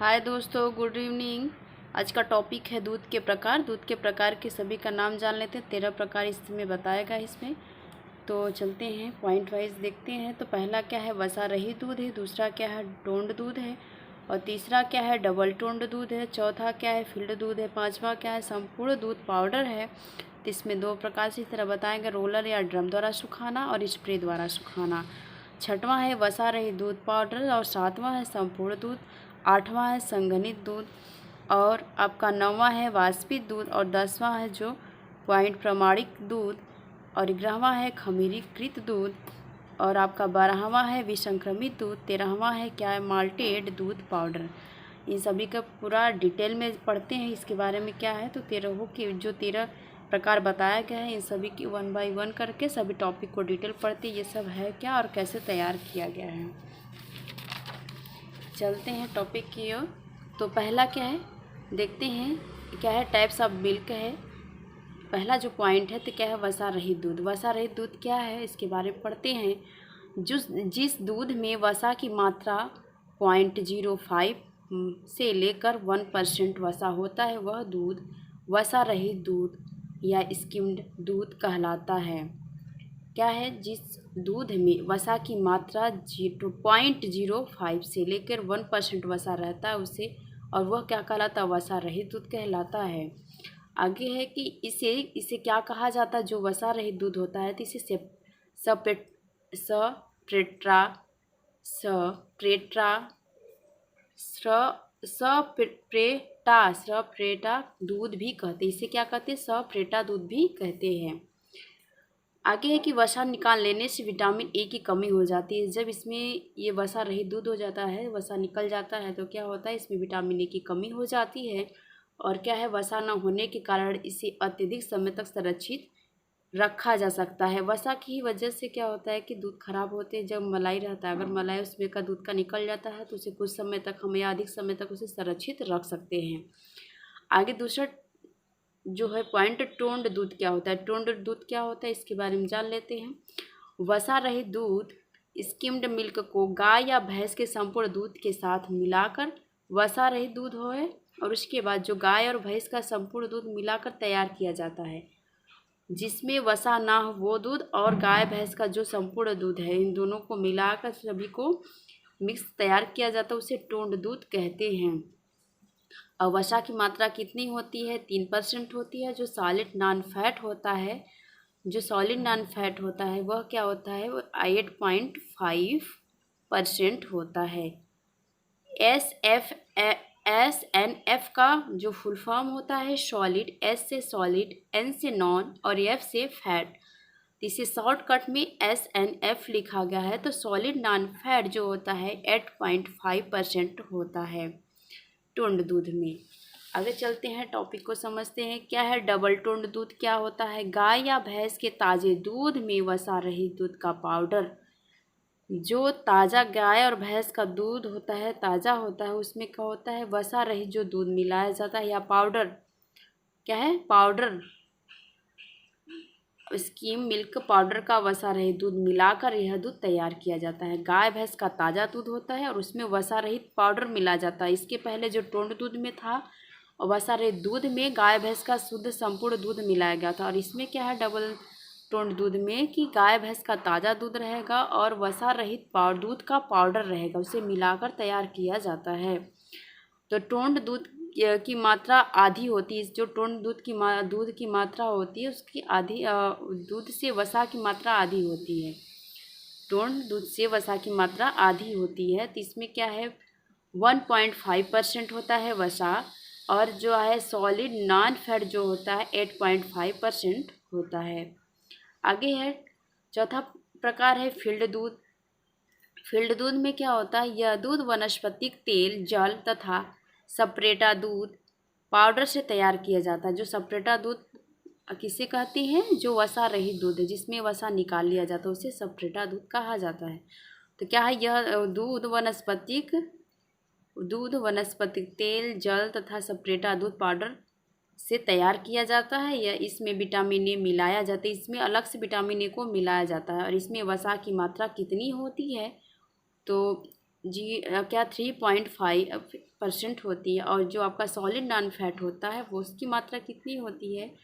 हाय दोस्तों, good evening. आज का टॉपिक है दूध के प्रकार। दूध के प्रकार के सभी का नाम जान लेते हैं। 13 प्रकार इसमें बताएगा इसमें। तो चलते हैं पॉइंट वाइज देखते हैं। तो पहला क्या है, वसा रहित दूध है। दूसरा क्या है, टोंड दूध है। और तीसरा क्या है, डबल टोंड दूध है। चौथा क्या है, फील्ड दूध है। पांचवा क्या है, संपूर्ण दूध पाउडर है। तो इसमें दो प्रकार से इस तरह बताएंगे, रोलर या ड्रम द्वारा सुखाना और स्प्रे द्वारा सुखाना। छठवां है वसा रहित दूध पाउडर और सातवां है संपूर्ण दूध। आठवां है संघनित दूध और आपका नौवां है वाष्पित दूध और 10वां है जो पॉइंट प्रमाणिक दूध और 11वां है खमीरीकृत दूध और आपका 12वां है विसंक्रमित दूध। 13वां है क्या है, माल्टेड दूध पाउडर। इन सभी का पूरा डिटेल में पढ़ते हैं इसके बारे में क्या है। तो 13 के जो 13 प्रकार बताया गया है, इन सभी की 1 बाय 1 करके सभी टॉपिक को डिटेल पढ़ते ये सब है क्या और कैसे तैयार किया गया है। चलते हैं टॉपिक की ओर। तो पहला क्या है देखते हैं, क्या है, टाइप्स ऑफ मिल्क है। पहला जो पॉइंट है तो क्या है, वसा रहित दूध। वसा रहित दूध क्या है इसके बारे में पढ़ते हैं। जिस दूध में वसा की मात्रा 0.05 से लेकर 1% वसा होता है वह दूध वसा रहित दूध या स्किम्ड दूध कहलाता है। क्या है, जिस दूध में वसा की मात्रा 0.05 से लेकर 1% वसा रहता है उसे, और वह क्या कहलाता है, वसा रहित दूध कहलाता है। आगे है कि इसे क्या कहा जाता है, जो वसा रहित दूध होता है तो इसे सप्रेटा सप्रेटा दूध भी कहते हैं। इसे क्या कहते हैं, सप्रेटा दूध भी कहते हैं। आगे है कि वसा निकाल लेने से विटामिन ए की कमी हो जाती है। जब इसमें ये वसा रहित दूध हो जाता है, वसा निकल जाता है तो क्या होता है, इसमें विटामिन ए की कमी हो जाती है। और क्या है, वसा न होने के कारण इसे अत्यधिक समय तक संरक्षित रखा जा सकता है। वसा की वजह से क्या होता है कि दूध खराब होते हैं। जब मलाई रहता है, अगर मलाई उसमें का दूध का निकल जाता है तो उसे कुछ समय तक हम या अधिक समय तक उसे संरक्षित रख सकते हैं। आगे दूसरा जो है पॉइंट, टोंड दूध क्या होता है। टोंड दूध क्या होता है इसके बारे में जान लेते हैं। वसा रहित दूध स्किम्ड मिल्क को गाय या भैंस के संपूर्ण दूध के साथ मिलाकर वसा रहित दूध होए और उसके बाद जो गाय और भैंस का संपूर्ण दूध मिलाकर तैयार किया जाता है। जिसमें वसा ना हो वो दूध और गाय भैंस का जो संपूर्ण दूध है, इन दोनों को मिलाकर सभी को मिक्स तैयार किया जाता है, उसे टोंड दूध कहते हैं। और वसा की मात्रा कितनी होती है, 3% होती है। जो सॉलिड नॉन फैट होता है, जो सॉलिड नॉन फैट होता है वह क्या होता है, वो 8.5% होता है। SNF का जो फुल फॉर्म होता है सॉलिड, S से सॉलिड, N से नॉन और F से फैट। इसे शॉर्टकट में SNF लिखा गया है। तो सॉलिड नॉन फैट जो होता है 8.5% होता है टोंड दूध में। आगे चलते हैं, टॉपिक को समझते हैं। क्या है, डबल टोंड दूध क्या होता है। गाय या भैंस के ताज़े दूध में वसा रहित दूध का पाउडर। जो ताज़ा गाय और भैंस का दूध होता है, ताज़ा होता है, उसमें क्या होता है, वसा रहित जो दूध मिलाया जाता है या पाउडर, क्या है, पाउडर, स्किम मिल्क पाउडर का वसा रहित दूध मिलाकर यह दूध तैयार किया जाता है। गाय भैंस का ताज़ा दूध होता है और उसमें वसा रहित पाउडर मिला जाता है। इसके पहले जो टोंड दूध में था और वसा रहित दूध में गाय भैंस का शुद्ध संपूर्ण दूध मिलाया गया था। और इसमें क्या है, डबल टोंड दूध में कि गाय भैंस का ताज़ा दूध रहेगा और वसा रहित दूध का पाउडर रहेगा, उसे मिलाकर तैयार किया जाता है। तो टोंड दूध की मात्रा आधी होती है। जो टोंड दूध की मात्रा होती है उसकी आधी, दूध से वसा की मात्रा आधी होती है। टोंड दूध से वसा की मात्रा आधी होती है। तो इसमें क्या है, 1.5% होता है वसा और जो है सॉलिड नॉन फैट जो होता है 8.5% होता है। आगे है चौथा प्रकार है फील्ड दूध। फील्ड दूध में क्या होता है, यह दूध वनस्पतिक तेल, जल तथा सप्रेटा दूध पाउडर से तैयार किया जाता है। जो सप्रेटा दूध किसे कहते हैं, जो वसा रहित दूध है जिसमें वसा निकाल लिया जाता है उसे सप्रेटा दूध कहा जाता है। तो क्या है, यह दूध वनस्पतिक तेल, जल तथा सप्रेटा दूध पाउडर से तैयार किया जाता है। या इसमें विटामिन ए मिलाया जाता है, इसमें अलग से विटामिन ए को मिलाया जाता है। और इसमें वसा की मात्रा कितनी होती है, तो जी क्या 3.5 परसेंट होती है और जो आपका सॉलिड नॉन फैट होता है वो उसकी मात्रा कितनी होती है,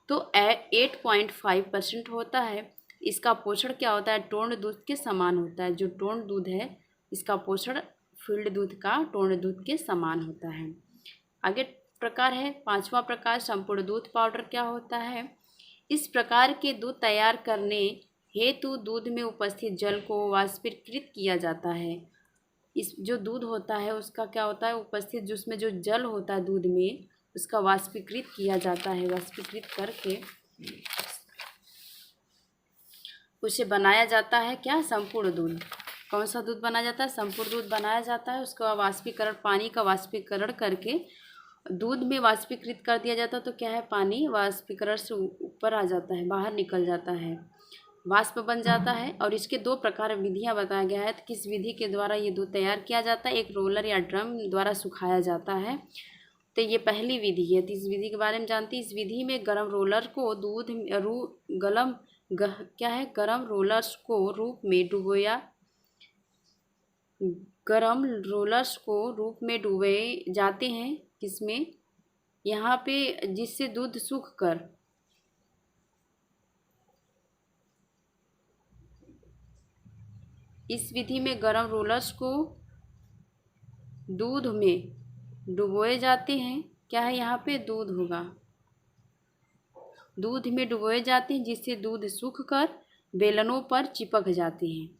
तो 8.5% होता है। इसका पोषण क्या होता है, टोंड दूध के समान होता है। जो टोंड दूध है इसका पोषण फील्ड दूध का टोंड दूध के समान होता है। आगे प्रकार है, पांचवा प्रकार संपूर्ण दूध पाउडर क्या होता है। इस प्रकार के दूध तैयार करने हेतु दूध में उपस्थित जल को वाष्पीकृत किया जाता है। इस जो दूध होता है उसका क्या होता है, उपस्थित जिसमें जो जल होता है दूध में उसका वाष्पीकृत किया जाता है। वाष्पीकृत करके उसे बनाया जाता है क्या, संपूर्ण दूध। कौन सा दूध बनाया जाता है, संपूर्ण दूध बनाया जाता है। उसका वाष्पीकरण, पानी का वाष्पीकरण करके दूध में वाष्पीकृत कर दिया जाता है। तो क्या है, पानी वाष्पीकरण से ऊपर आ जाता है, बाहर निकल जाता है, वाष्प बन जाता है। और इसके दो प्रकार विधियां बताया गया है। तो किस विधि के द्वारा ये दूध तैयार किया जाता है, एक रोलर या ड्रम द्वारा सुखाया जाता है। तो ये पहली विधि है। तो इस विधि के बारे में जानते हैं। इस विधि में गर्म रोलर को गर्म रोलर्स को रूप में डुबोए जाते हैं। किसमें, यहाँ पे, जिससे दूध सूख कर इस विधि में गर्म रोलर्स को दूध में डुबोए जाते हैं। क्या है, यहाँ पे दूध होगा, दूध में डुबोए जाते हैं जिससे दूध सूख कर बेलनों पर चिपक जाते हैं,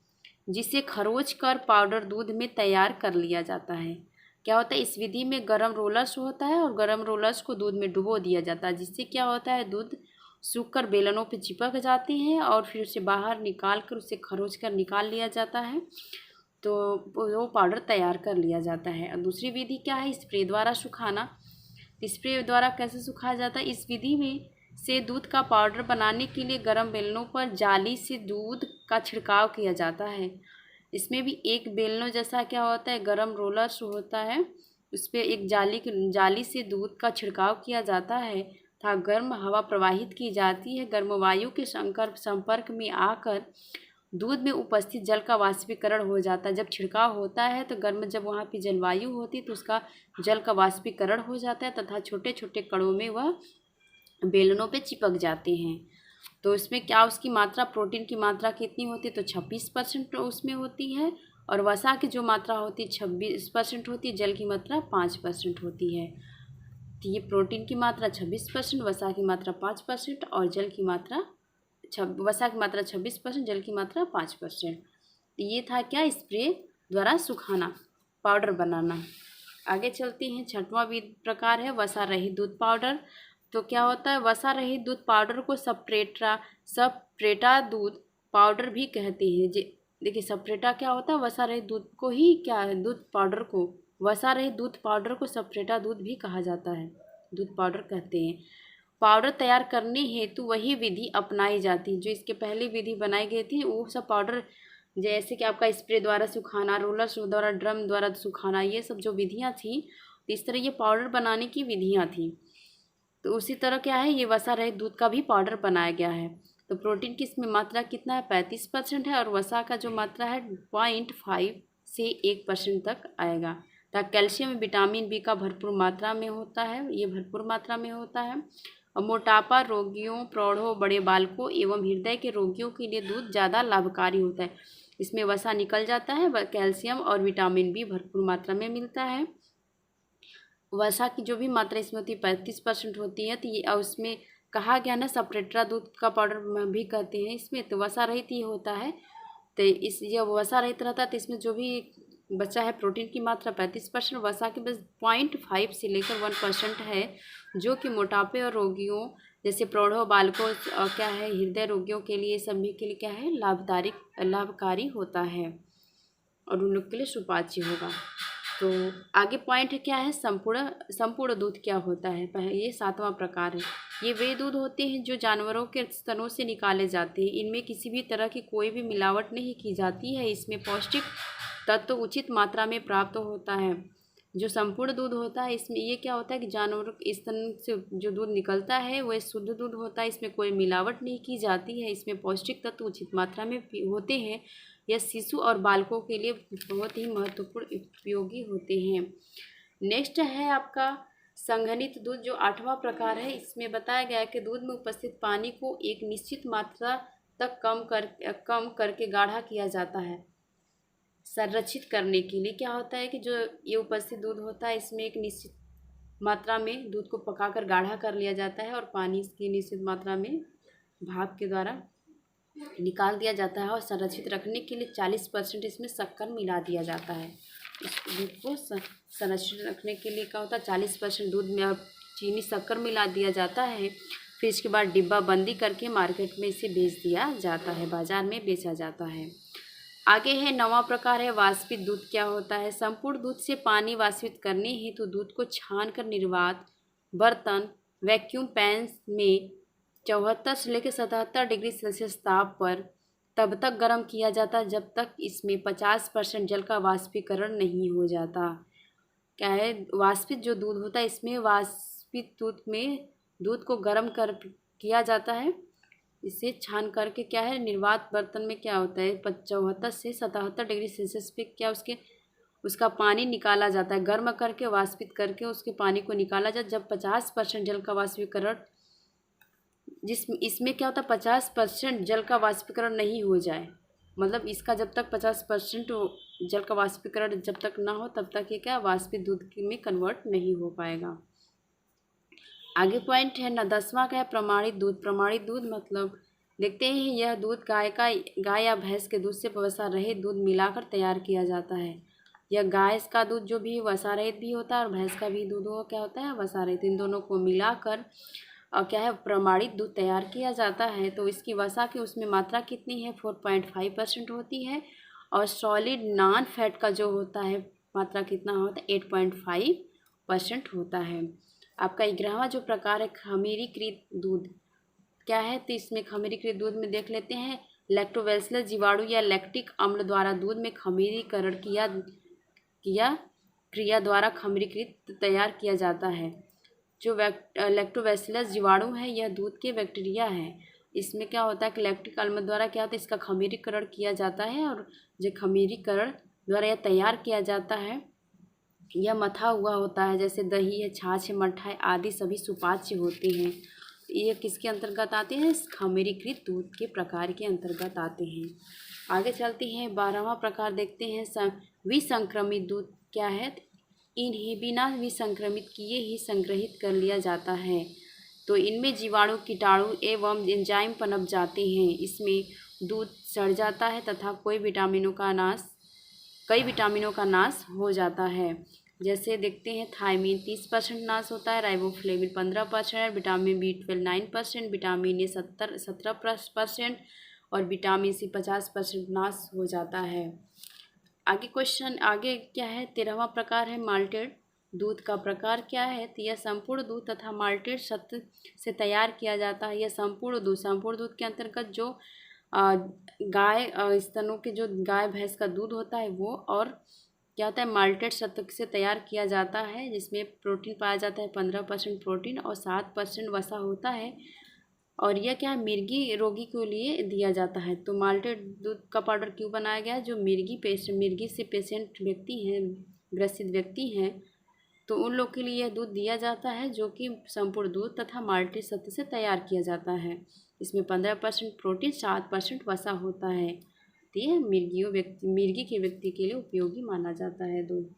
जिसे खरोच कर पाउडर दूध में तैयार कर लिया जाता है। क्या होता है, इस विधि में गर्म रोलर्स होता है और गर्म रोलर्स को दूध में डुबो दिया जाता है, जिससे क्या होता है, दूध सूख कर बेलनों पे चिपक जाते हैं और फिर उसे बाहर निकाल कर उसे खरोच कर निकाल लिया जाता है। तो वो पाउडर तैयार कर लिया जाता है। और दूसरी विधि क्या है, स्प्रे द्वारा सुखाना। स्प्रे द्वारा कैसे सुखाया जाता है, इस विधि में से दूध का पाउडर बनाने के लिए गर्म बेलनों पर जाली से दूध का छिड़काव किया जाता है। इसमें भी एक बेलनों जैसा क्या होता है, गर्म रोलर्स होता है, उस पर एक जाली से दूध का छिड़काव किया जाता है तथा गर्म हवा प्रवाहित की जाती है। गर्म वायु के संपर्क में आकर दूध में उपस्थित जल का वाष्पीकरण हो जाता है। जब छिड़काव होता है तो जब वहाँ पे जलवायु होती है तो उसका जल का वाष्पीकरण हो जाता है तथा छोटे छोटे कणों में वह बेलनों पे चिपक जाते हैं। तो इसमें क्या, उसकी मात्रा, प्रोटीन की मात्रा कितनी होती है, तो 26% उसमें होती है। और वसा की जो मात्रा होती है 26% होती है, जल की मात्रा 5% होती है। तो ये प्रोटीन की मात्रा 26%, वसा की मात्रा 5% और जल की मात्रा वसा की मात्रा 26%, जल की मात्रा 5%। तो ये था क्या, स्प्रे द्वारा सुखाना, पाउडर बनाना। आगे चलते हैं, छठवां प्रकार है वसा रहित दूध पाउडर। तो क्या होता है, वसा रहित दूध पाउडर को सप्रेटा दूध पाउडर भी कहते हैं। देखिए, सप्रेटा क्या होता है, वसा रहित दूध को ही, क्या है, दूध पाउडर को, वसा रहित दूध पाउडर को सप्रेटा दूध भी कहा जाता है, दूध पाउडर कहते हैं। पाउडर तैयार करने हेतु वही विधि अपनाई जाती है जो इसके पहले विधि बनाई गई थी। वो सब पाउडर, जैसे कि आपका स्प्रे द्वारा सुखाना, रोलर द्वारा, ड्रम द्वारा सुखाना, ये सब जो विधियाँ थी, इस तरह ये पाउडर बनाने की विधियाँ थी। तो उसी तरह क्या है, ये वसा रहित दूध का भी पाउडर बनाया गया है। तो प्रोटीन की इसमें मात्रा कितना है, 35% है। और वसा का जो मात्रा है 0.5 से 1% तक आएगा। तथा कैल्शियम, विटामिन बी का भरपूर मात्रा में होता है, ये भरपूर मात्रा में होता है। और मोटापा रोगियों, प्रौढ़ों, बड़े बालकों एवं हृदय के रोगियों के लिए दूध ज़्यादा लाभकारी होता है। इसमें वसा निकल जाता है, कैल्शियम और विटामिन बी भरपूर मात्रा में मिलता है। वसा की जो भी मात्रा इसमें होती है 35% होती है। तो ये उसमें कहा गया ना, सप्रेटा दूध का पाउडर भी कहते हैं इसमें, तो वसा रहित ही होता है। तो जब वसा रहित रहता है तो इसमें जो भी बचा है प्रोटीन की मात्रा 35%, वसा की बस 0.5 से लेकर 1% है, जो कि मोटापे और रोगियों जैसे प्रौढ़ों, बालकों और क्या है, हृदय रोगियों के लिए, सभी के लिए क्या है, लाभकारी होता है और उन लोग के लिए सुपाच्य होगा। तो आगे पॉइंट है क्या है, संपूर्ण दूध क्या होता है। ये 7वां प्रकार है। ये वे दूध होते हैं जो जानवरों के स्तनों से निकाले जाते हैं। इनमें किसी भी तरह की कोई भी मिलावट नहीं की जाती है। इसमें पौष्टिक तत्व उचित मात्रा में प्राप्त होता है। जो संपूर्ण दूध होता है, इसमें ये क्या होता है कि जानवरों के स्तन से जो दूध निकलता है वह शुद्ध दूध होता है। इसमें कोई मिलावट नहीं की जाती है। इसमें पौष्टिक तत्व उचित मात्रा में होते हैं। यह शिशु और बालकों के लिए बहुत ही महत्वपूर्ण उपयोगी होते हैं। नेक्स्ट है आपका संघनित दूध, जो 8वां प्रकार है। इसमें बताया गया है कि दूध में उपस्थित पानी को एक निश्चित मात्रा तक कम करके गाढ़ा किया जाता है। संरक्षित करने के लिए क्या होता है कि जो ये उपस्थित दूध होता है, इसमें एक निश्चित मात्रा में दूध को पकाकर गाढ़ा कर लिया जाता है और पानी इसकी निश्चित मात्रा में भाप के द्वारा निकाल दिया जाता है। और संरक्षित रखने के लिए 40% इसमें शक्कर मिला दिया जाता है। इस दूध को संरक्षित रखने के लिए क्या होता है, 40% दूध में अब चीनी शक्कर मिला दिया जाता है। फिर इसके बाद डिब्बा बंदी करके मार्केट में इसे बेच दिया जाता है, बाजार में बेचा जाता है। आगे है 9वां प्रकार है वाष्पित दूध। क्या होता है, संपूर्ण दूध से पानी वाष्पित करने हेतु दूध को छानकर निर्वात बर्तन वैक्यूम पैन्स में 74 से लेकर 77 डिग्री सेल्सियस ताप पर तब तक गर्म किया जाता है जब तक इसमें 50% जल का वाष्पीकरण नहीं हो जाता। क्या है, वाष्पित जो दूध होता है, इसमें वाष्पित दूध में दूध को गर्म किया जाता है। इसे छान करके क्या है, निर्वात बर्तन में क्या होता है 74 से 77 डिग्री सेल्सियस पे क्या उसका पानी निकाला जाता है। गर्म करके वाष्पित करके उसके पानी को निकाला जाता है। जब 50% जल का वाष्पीकरण, इसमें क्या होता है 50% जल का वाष्पीकरण नहीं हो जाए, मतलब इसका जब तक 50% जल का वाष्पीकरण जब तक ना हो तब तक ये क्या वाष्पित दूध में कन्वर्ट नहीं हो पाएगा। आगे पॉइंट है ना 10वां का है प्रमाणित दूध। प्रमाणित दूध मतलब देखते हैं, यह दूध गाय या भैंस के दूध से वसा रहित दूध मिलाकर तैयार किया जाता है। यह गाय का दूध जो भी वसा रहित भी होता है और भैंस का भी दूध वो क्या होता है वसा रहित, इन दोनों को मिलाकर क्या है प्रमाणित दूध तैयार किया जाता है। तो इसकी वसा की उसमें मात्रा कितनी है 4.5% होती है। और सॉलिड नॉन फैट का जो होता है मात्रा कितना होता है 8.5% होता है। आपका 11वां जो प्रकार है खमीरीकृत दूध। क्या है, तो इसमें खमीरीकृत दूध में देख लेते हैं, लैक्टोबैसिलस जीवाणु या लैक्टिक अम्ल द्वारा दूध में खमीरीकरण क्रिया द्वारा खमीरीकृत तैयार किया जाता है। जो लैक्टोबैसिलस जीवाणु है यह दूध के बैक्टीरिया है। इसमें क्या होता है कि लैक्टिक अम्ल द्वारा क्या होता है इसका खमीरीकरण किया जाता है और जो खमीरीकरण द्वारा यह तैयार किया जाता है यह मथा हुआ होता है। जैसे दही है, छाछ है, मट्ठा है आदि सभी सुपाच्य होते हैं। ये किसके अंतर्गत आते हैं, खमीरीकृत दूध के प्रकार के अंतर्गत आते हैं। आगे चलते हैं 12वां प्रकार देखते हैं विसंक्रमित दूध। क्या है, इन्हें बिना विसंक्रमित किए ही संग्रहित कर लिया जाता है। तो इनमें जीवाणु कीटाणु एवं एंजाइम पनप जाते हैं। इसमें दूध सड़ जाता है तथा कई विटामिनों का नाश हो जाता है। जैसे देखते हैं थायमीन 30% नाश होता है, riboflavin 15%, vitamin B12 9%, vitamin A 17% और विटामिन सी 50% नाश हो जाता है। आगे क्या है 13वां प्रकार है माल्टेड दूध का प्रकार क्या है, तो यह संपूर्ण दूध तथा माल्टेड सत्व से तैयार किया जाता है। यह संपूर्ण दूध के अंतर्गत जो गाय स्तनों के जो गाय भैंस का दूध होता है वो और क्या होता है माल्टेड सत्व से तैयार किया जाता है, जिसमें प्रोटीन पाया जाता है 15% प्रोटीन और 7% वसा होता है। और यह क्या है मिर्गी रोगी के लिए दिया जाता है। तो माल्टेड दूध का पाउडर क्यों बनाया गया है, जो मिर्गी से पेशेंट व्यक्ति हैं, ग्रसित व्यक्ति हैं, तो उन लोग के लिए यह दूध दिया जाता है जो कि संपूर्ण दूध तथा माल्टेड सत्व से तैयार किया जाता है। इसमें 15% प्रोटीन 7% वसा होता है। तो ये मिर्गी के व्यक्ति के लिए उपयोगी माना जाता है दूध।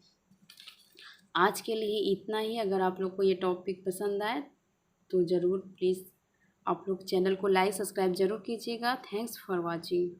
आज के लिए इतना ही। अगर आप लोग को ये टॉपिक पसंद आए तो ज़रूर प्लीज़ आप लोग चैनल को लाइक सब्सक्राइब ज़रूर कीजिएगा। Thanks for watching.